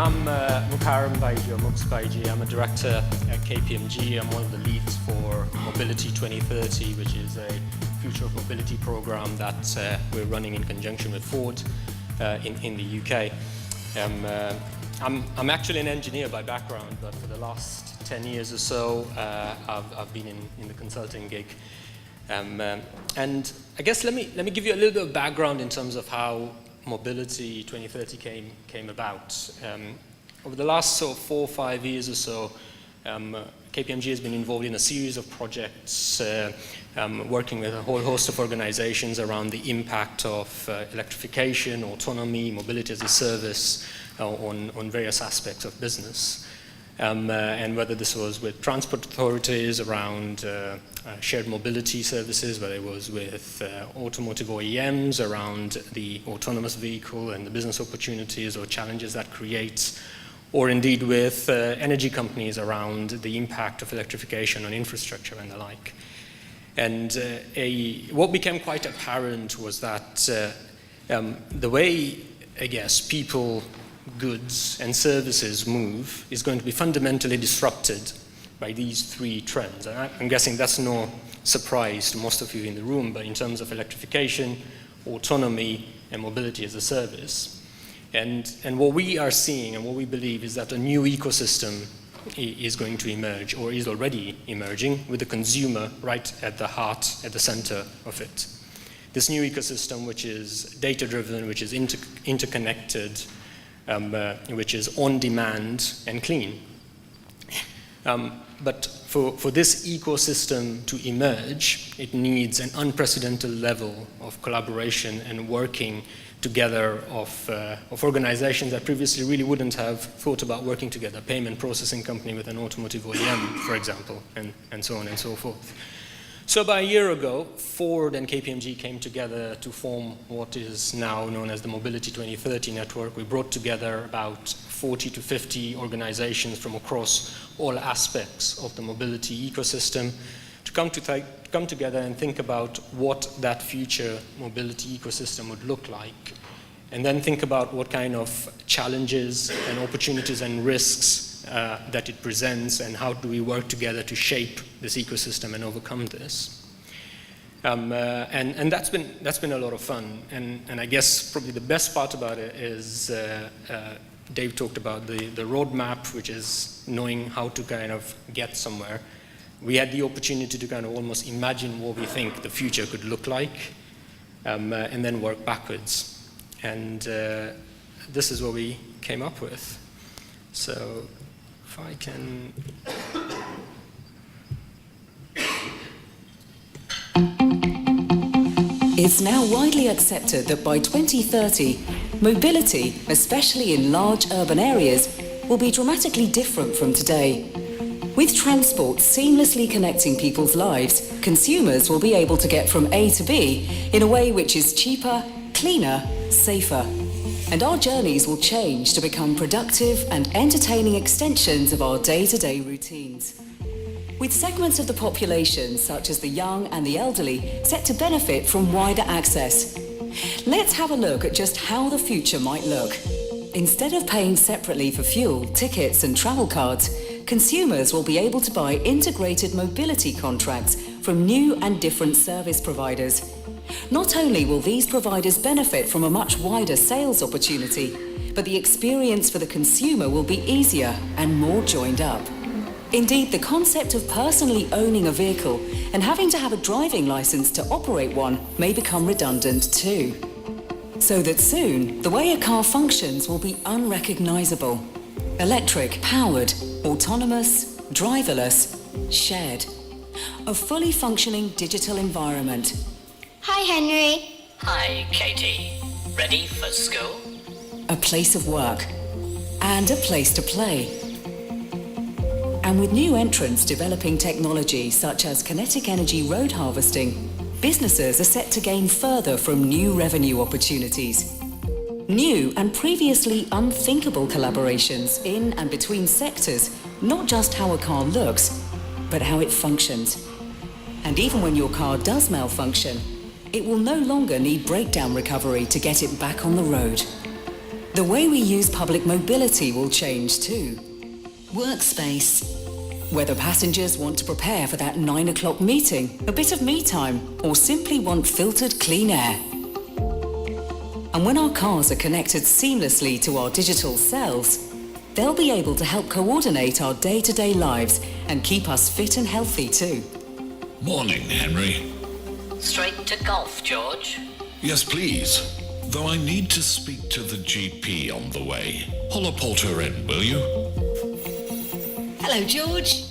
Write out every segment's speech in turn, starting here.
I'm Mukaram Baiji, or Mux Baiji. I'm a director at KPMG. I'm one of the leads for Mobility 2030, which is a future of mobility program that we're running in conjunction with Ford in the UK. I'm actually an engineer by background, but for the last 10 years or so, I've been in the consulting gig. And I guess let me give you a little bit of background in terms of how Mobility 2030 came about. Over the last sort of 4 or 5 years or so, KPMG has been involved in a series of projects working with a whole host of organizations around the impact of electrification, autonomy, mobility as a service on various aspects of business. And whether this was with transport authorities around shared mobility services, whether it was with automotive OEMs around the autonomous vehicle and the business opportunities or challenges that creates, or indeed with energy companies around the impact of electrification on infrastructure and the like. And what became quite apparent was that the way, I guess, people, goods and services move is going to be fundamentally disrupted by these 3 trends. And I'm guessing that's no surprise to most of you in the room, but in terms of electrification, autonomy, and mobility as a service. And what we are seeing and what we believe is that a new ecosystem is going to emerge, or is already emerging, with the consumer right at the heart, at the center of it. This new ecosystem, which is data-driven, which is interconnected, which is on demand and clean. But for this ecosystem to emerge, it needs an unprecedented level of collaboration and working together of organizations that previously really wouldn't have thought about working together. Payment processing company with an automotive OEM, for example, and so on and so forth. So about a year ago, Ford and KPMG came together to form what is now known as the Mobility 2030 network. We brought together about 40 to 50 organizations from across all aspects of the mobility ecosystem to come together and think about what that future mobility ecosystem would look like, and then think about what kind of challenges and opportunities and risks that it presents, and how do we work together to shape this ecosystem and overcome this. And that's been a lot of fun. And I guess probably the best part about it is Dave talked about the roadmap, which is knowing how to kind of get somewhere. We had the opportunity to kind of almost imagine what we think the future could look like, and then work backwards. And this is what we came up with. So if I can... It's now widely accepted that by 2030, mobility, especially in large urban areas, will be dramatically different from today. With transport seamlessly connecting people's lives, consumers will be able to get from A to B in a way which is cheaper, cleaner, safer. And our journeys will change to become productive and entertaining extensions of our day-to-day routines. With segments of the population, such as the young and the elderly, set to benefit from wider access. Let's have a look at just how the future might look. Instead of paying separately for fuel, tickets and travel cards, consumers will be able to buy integrated mobility contracts from new and different service providers. Not only will these providers benefit from a much wider sales opportunity, but the experience for the consumer will be easier and more joined up. Indeed, the concept of personally owning a vehicle and having to have a driving license to operate one may become redundant too. So that soon, the way a car functions will be unrecognizable. Electric, powered, autonomous, driverless, shared. A fully functioning digital environment. Hi, Henry. Hi, Katie. Ready for school? A place of work. And a place to play. And with new entrants developing technology such as kinetic energy road harvesting, businesses are set to gain further from new revenue opportunities. New and previously unthinkable collaborations in and between sectors, not just how a car looks, but how it functions. And even when your car does malfunction, it will no longer need breakdown recovery to get it back on the road. The way we use public mobility will change too. Workspace. Whether passengers want to prepare for that 9 o'clock meeting, a bit of me time, or simply want filtered clean air. And when our cars are connected seamlessly to our digital selves, they'll be able to help coordinate our day-to-day lives and keep us fit and healthy too. Morning, Henry. Straight to golf, George. Yes, please. Though I need to speak to the GP on the way. Holoporter her in, will you? Hello, George.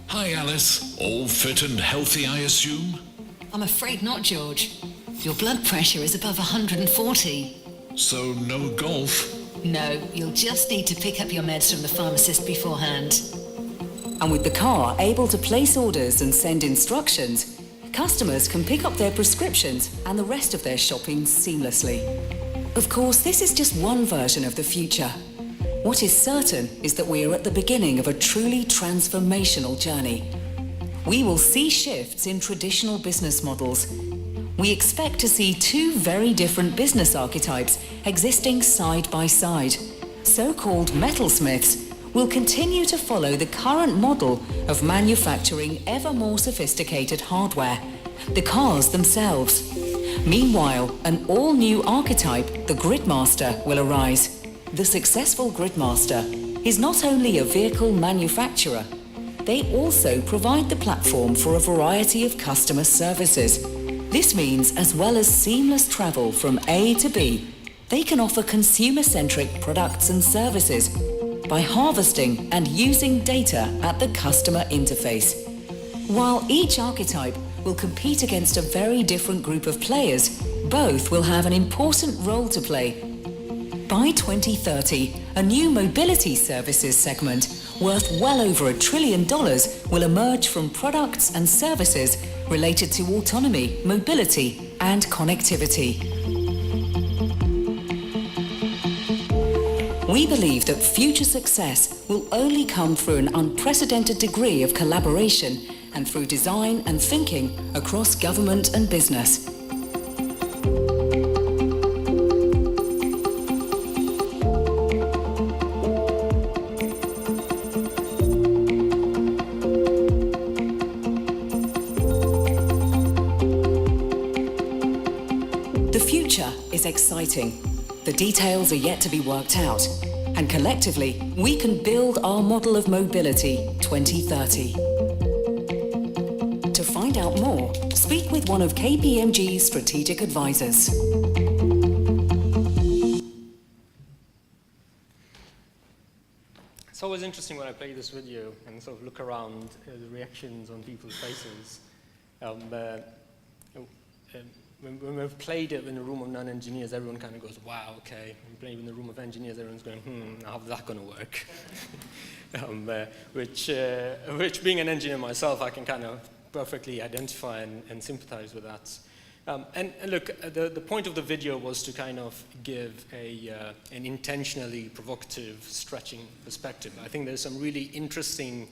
Hi, Alice. All fit and healthy, I assume? I'm afraid not, George. Your blood pressure is above 140. So no golf? No, you'll just need to pick up your meds from the pharmacist beforehand. And with the car able to place orders and send instructions, customers can pick up their prescriptions and the rest of their shopping seamlessly. Of course, this is just one version of the future. What is certain is that we are at the beginning of a truly transformational journey. We will see shifts in traditional business models. We expect to see two very different business archetypes existing side by side. So-called metalsmiths will continue to follow the current model of manufacturing ever more sophisticated hardware, the cars themselves. Meanwhile, an all-new archetype, the Gridmaster, will arise. The successful Gridmaster is not only a vehicle manufacturer, they also provide the platform for a variety of customer services. This means, as well as seamless travel from A to B, they can offer consumer-centric products and services by harvesting and using data at the customer interface. While each archetype will compete against a very different group of players, both will have an important role to play. By 2030, a new mobility services segment worth well over $1 trillion will emerge from products and services related to autonomy, mobility, and connectivity. We believe that future success will only come through an unprecedented degree of collaboration and through design and thinking across government and business. The future is exciting. The details are yet to be worked out, and collectively, we can build our model of mobility 2030. To find out more, speak with one of KPMG's strategic advisors. It's always interesting when I play this video and sort of look around the reactions on people's faces. When we've played it in a room of non-engineers, everyone kind of goes, wow, okay. When we play it in the room of engineers, everyone's going, how's that going to work? Which being an engineer myself, I can kind of perfectly identify and sympathize with that. And look, the point of the video was to kind of give an intentionally provocative, stretching perspective. I think there's some really interesting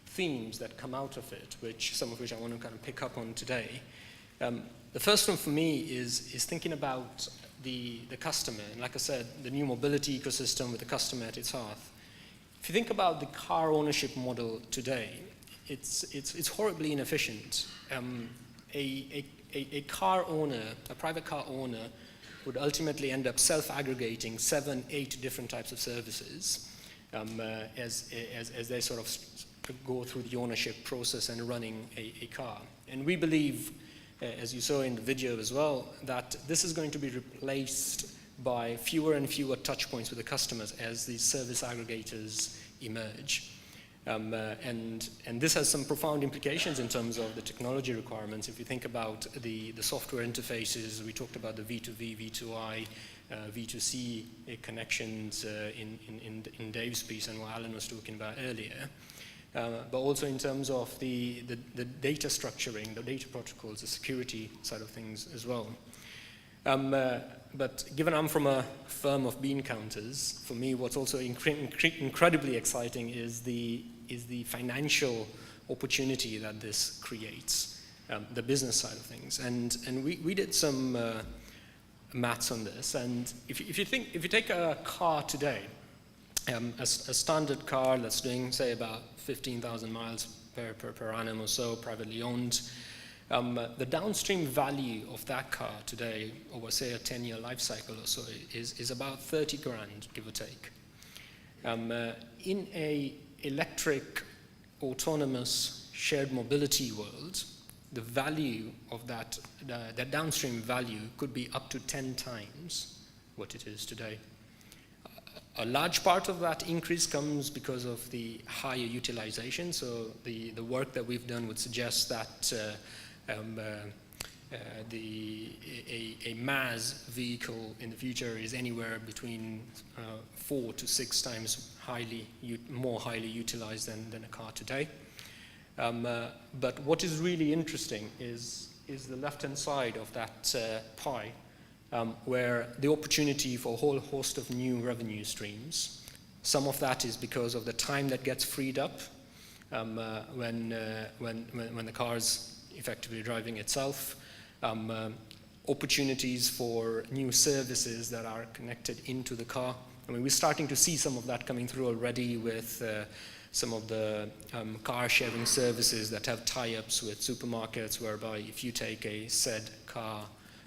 themes that come out of it, some of which I want to kind of pick up on today. The first one for me is thinking about the customer. And like I said, the new mobility ecosystem with the customer at its heart. If you think about the car ownership model today, it's horribly inefficient. A car owner, a private car owner, would ultimately end up self-aggregating 7, 8 different types of services as they sort of go through the ownership process and running a car. And we believe, as you saw in the video as well, that this is going to be replaced by fewer and fewer touch points with the customers as these service aggregators emerge. And this has some profound implications in terms of the technology requirements. If you think about the software interfaces, we talked about the V2V, V2I, V2C connections in Dave's piece and what Alan was talking about earlier. But also in terms of the data structuring, the data protocols, the security side of things as well. But given I'm from a firm of bean counters, for me what's also incredibly exciting is the financial opportunity that this creates, the business side of things. And we did some maths on this. And if you take a car today, a standard car that's doing, say, about 15,000 miles per annum or so, privately owned, the downstream value of that car today, over, say, a 10-year life cycle or so, is about 30 grand, give or take. In a electric, autonomous, shared mobility world, the value of that downstream value could be up to 10 times what it is today. A large part of that increase comes because of the higher utilization. So the work that we've done would suggest that a MaaS vehicle in the future is anywhere between 4 to 6 times more highly utilized than a car today. But what is really interesting is the left-hand side of that pie, where the opportunity for a whole host of new revenue streams. Some of that is because of the time that gets freed up when the car's effectively driving itself. Opportunities for new services that are connected into the car. I mean, we're starting to see some of that coming through already with some of the car sharing services that have tie-ups with supermarkets, whereby if you take a said car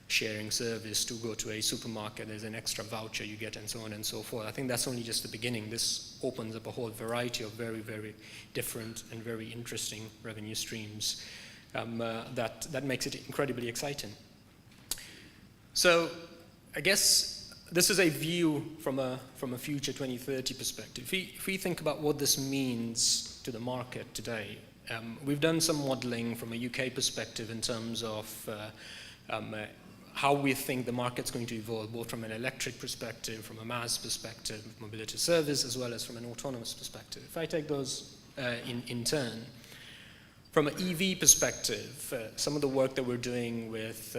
sharing service to go to a supermarket, there's an extra voucher you get, and so on and so forth. I think that's only just the beginning. This opens up a whole variety of very, very different and very interesting revenue streams that makes it incredibly exciting. So I guess this is a view from a future 2030 perspective. If we think about what this means to the market today, we've done some modeling from a UK perspective in terms of how we think the market's going to evolve, both from an electric perspective, from a MaaS perspective, mobility service, as well as from an autonomous perspective. If I take those in turn, from an EV perspective, some of the work that we're doing with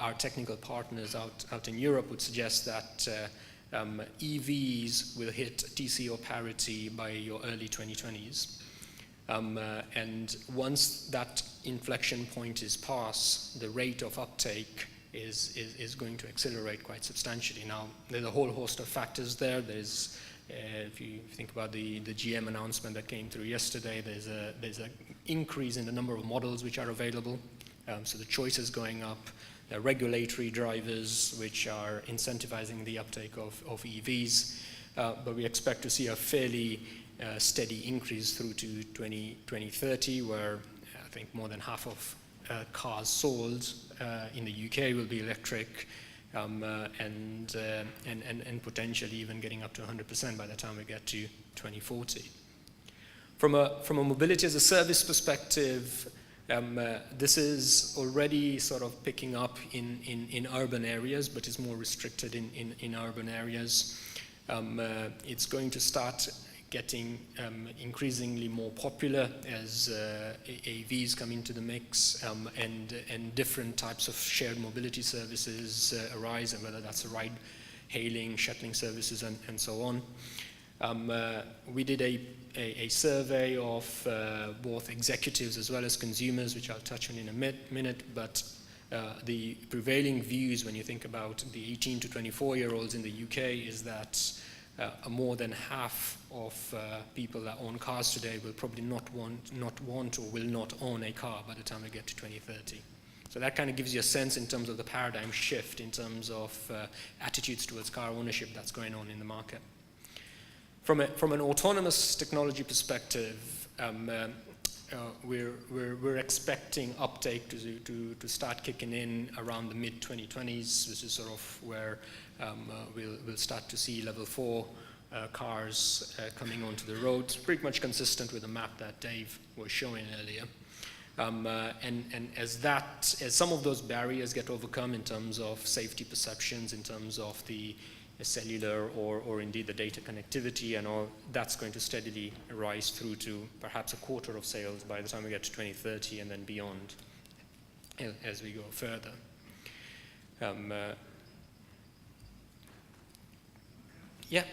our technical partners out in Europe would suggest that EVs will hit TCO parity by your early 2020s. And once that inflection point is passed, the rate of uptake is going to accelerate quite substantially. Now, there's a whole host of factors there. There's, if you think about the GM announcement that came through yesterday, there's an increase in the number of models which are available. So the choice is going up. There are regulatory drivers which are incentivizing the uptake of EVs. But we expect to see a fairly steady increase through to 2030, where I think more than half of cars sold in the UK will be electric, and potentially even getting up to 100% by the time we get to 2040. From a mobility as a service perspective, this is already sort of picking up in urban areas, but is more restricted in urban areas. It's going to start getting increasingly more popular as AVs come into the mix, and different types of shared mobility services arise, and whether that's ride-hailing, shuttling services, and so on. We did a survey of both executives as well as consumers, which I'll touch on in a minute, but the prevailing views when you think about the 18 to 24-year-olds in the UK is that more than half of people that own cars today will probably not want or will not own a car by the time we get to 2030. So that kind of gives you a sense in terms of the paradigm shift in terms of attitudes towards car ownership that's going on in the market. From an autonomous technology perspective, we're expecting uptake to start kicking in around the mid-2020s, which is sort of where we'll start to see level 4 cars coming onto the road, pretty much consistent with the map that Dave was showing earlier. And as some of those barriers get overcome in terms of safety perceptions, in terms of the cellular or indeed the data connectivity and all, that's going to steadily rise through to perhaps a quarter of sales by the time we get to 2030 and then beyond as we go further. Yeah,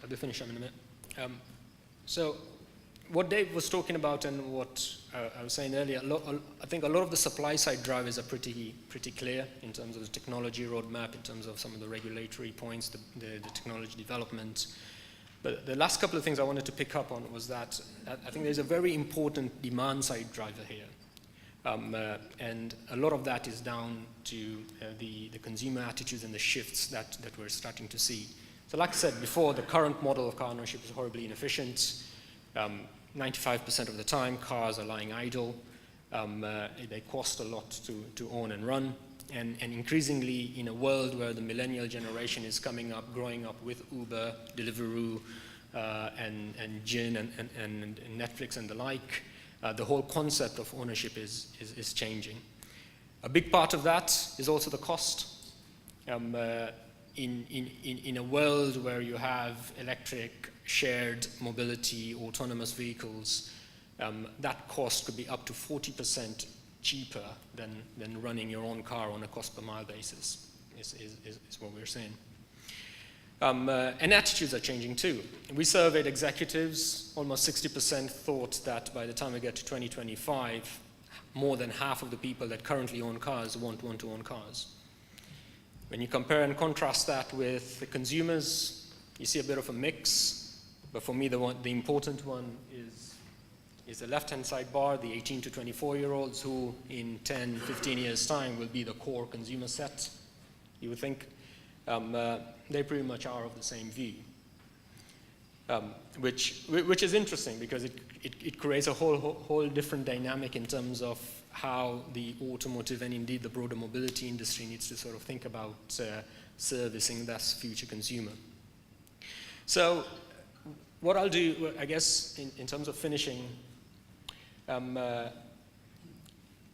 I'll be finished in a minute. So what Dave was talking about and what I was saying earlier, I think a lot of the supply side drivers are pretty clear in terms of the technology roadmap, in terms of some of the regulatory points, the technology development. But the last couple of things I wanted to pick up on was that I think there's a very important demand side driver here. And a lot of that is down to the consumer attitudes and the shifts that we're starting to see. So like I said before, the current model of car ownership is horribly inefficient. 95% of the time, cars are lying idle. They cost a lot to own and run. And increasingly, in a world where the millennial generation is coming up, growing up with Uber, Deliveroo, and Jin and Netflix and the like, the whole concept of ownership is changing. A big part of that is also the cost. In a world where you have electric, shared mobility, autonomous vehicles, that cost could be up to 40% cheaper than running your own car on a cost per mile basis, is what we're saying. And attitudes are changing too. We surveyed executives, almost 60% thought that by the time we get to 2025, more than half of the people that currently own cars want to own cars. When you compare and contrast that with the consumers, you see a bit of a mix, but for me the important one is the left-hand side bar, the 18 to 24-year-olds who in 10, 15 years' time will be the core consumer set, you would think. They pretty much are of the same view, which is interesting because it creates a whole different dynamic in terms of how the automotive and indeed the broader mobility industry needs to sort of think about servicing that future consumer. So what I'll do, I guess, in terms of finishing, I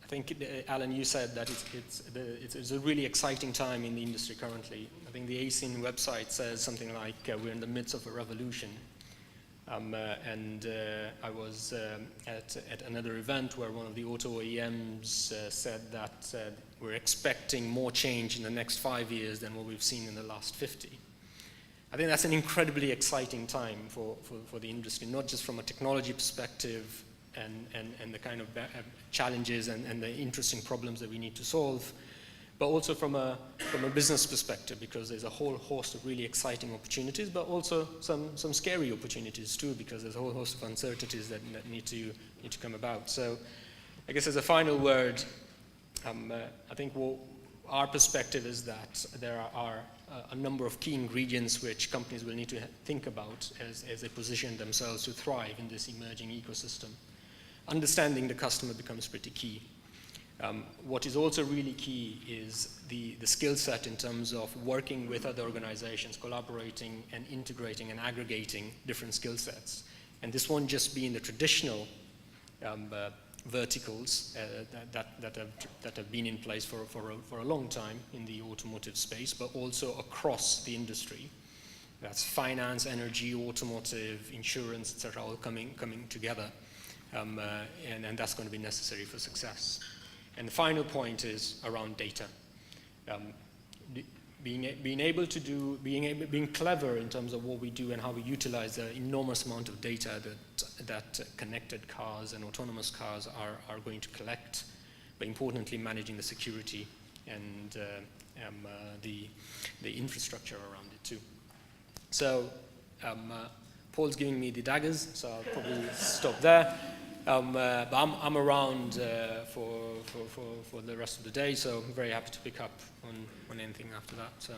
think, Alan, you said that it's a really exciting time in the industry currently. I think the AESIN website says something like we're in the midst of a revolution. I was at another event where one of the auto OEMs said that we're expecting more change in the next 5 years than what we've seen in the last 50. I think that's an incredibly exciting time for the industry, not just from a technology perspective and the kind of challenges and the interesting problems that we need to solve, but also from a business perspective, because there's a whole host of really exciting opportunities, but also some scary opportunities too, because there's a whole host of uncertainties that need to come about. So I guess as a final word, I think our perspective is that there are a number of key ingredients which companies will need to think about as they position themselves to thrive in this emerging ecosystem. Understanding the customer becomes pretty key. What is also really key is the skill set in terms of working with other organizations, collaborating and integrating and aggregating different skill sets. And this won't just be in the traditional verticals that have been in place for a long time in the automotive space, but also across the industry. That's finance, energy, automotive, insurance, etc., all coming together. And that's going to be necessary for success. And the final point is around data. Being clever in terms of what we do and how we utilize the enormous amount of data that connected cars and autonomous cars are going to collect, but importantly managing the security and the infrastructure around it too. So Paul's giving me the daggers, so I'll probably stop there. But I'm around for the rest of the day, so I'm very happy to pick up on anything after that. So.